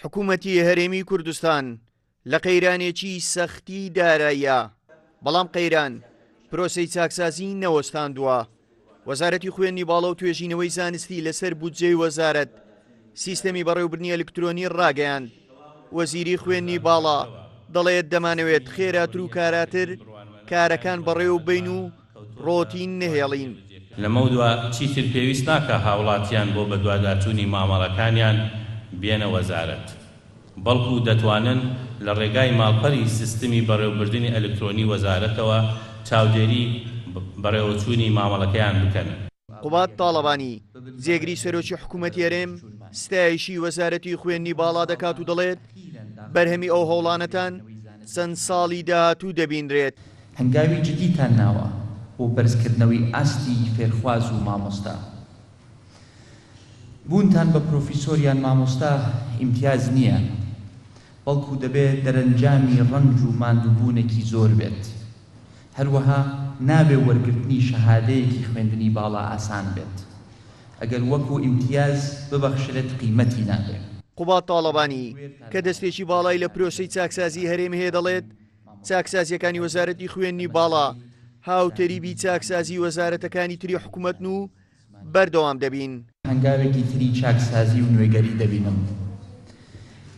حکوومەتی هەرێمی کوردستان لە قەیرانێکی سەختی داراییە، بەڵام قەیران پرۆسەی چاکسازی نەوەستاندووە. وەزارەتی خوێندنی باڵا و توێژینەوەی زانستی لەسەر بودجەی وەزارەت سیستەمی بەڕێوەبردنی ئەلکترۆنی ڕاگەیاند. وەزیری خوێندنی باڵا دەڵێت دەمانەوێت خێراتر و کاراتر کارەکان بەڕێوە بین و ڕۆتین نهێڵین. لەمە دووە چیتر پێویست ناکە هاوڵاتیان بۆ بەدواداچوونی مامەڵەکانیان بێنە وەزارەت، بەڵکو دەتوانن لە ڕێگای ماڵپەری سیستمی بەڕێوەبردنی ئەلکترۆنی وەزارەتەوە چاودێری بەڕێوەچوونی مامەڵەکەیان بکەن. قوبات تاڵەبانی جێگری سەرۆکی حکوومەتی هەرێم ستایشی وەزارەتی خوێندنی باڵا دەکات و دەڵێت بەرهەمی ئەو هەوڵانەتان چەند ساڵی داهاتوو دەبینرێت. هەنگاوی جدیتان ناوە بۆ بەرزکردنەوەی ئاستی فێرخواز و مامۆستا. بوونتان بە پرۆفیسۆریان مامۆستا ئیمتیاز نییە، بەڵکو دەبێت دەرەنجامی ڕەنج و ماندووبوونێکی زۆر بێت. هەروەها نابێ وەرگرتنی شەهادەیەکی خوێندنی باڵا ئاسان بێت. ئەگەر وەکو ئیمتیاز ببەخشرێت قیمەتی نابێت. قوبات تاڵەبانی کە دەستێکی باڵای لە پرۆسەی چاکسازی هەرێم هەیە دەڵێت چاکسازیەکانی وەزارەتی خوێندنی باڵا هاوتەریبی چاکسازی وەزارەتەکانی تری حکوومەتن و بەردەوام دەبین. هەنگاوێکی تری چاکسازی و نوێگەری دەبینم.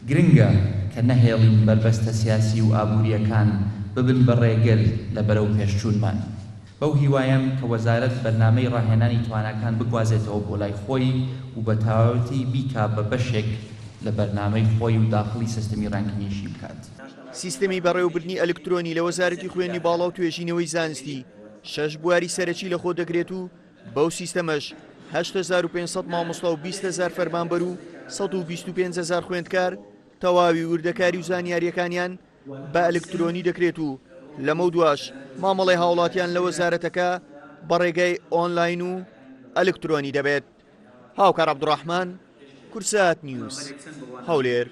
گرنگە کە نەهێڵین بربەستە سیاسی و ئابوووریەکان ببن بە ڕێگەر لە بەرەو پێشچوونمان. بەو هیوایم کە وەزارەت بەرنامەی ڕاهێنانی توانەکان بگوازێتەوە بۆ لای خۆی و بە تەواوەتی بیکا بە بەشێک لە بەرنامەی خۆی و داخلی سیستەمی ڕانگنیشی بکات. سیستەمی بەڕێوەبردنی ئەلکترۆنی لە وەزارەتی خوێندنی باڵا و توێژینەوەی زانستی 6 بواری سەرەکی لە خۆ دەگرێت و بەو سیستەمەش 8500 مامۆستا و 200,000 فەرمانبەر و 125,000 خوێندکار تەواوی وردەکاری و زانیاریەکانیان بە ئەلکترۆنی دەکرێت و لەمە دواش مامەڵی هاوڵاتیان لە وەزارەتەکە بە ڕێگەی ئۆنلاین و ئەلکترۆنی دەبێت. هاوکار عەبدوڕەحمان، کورسات نیوز، هەولێر.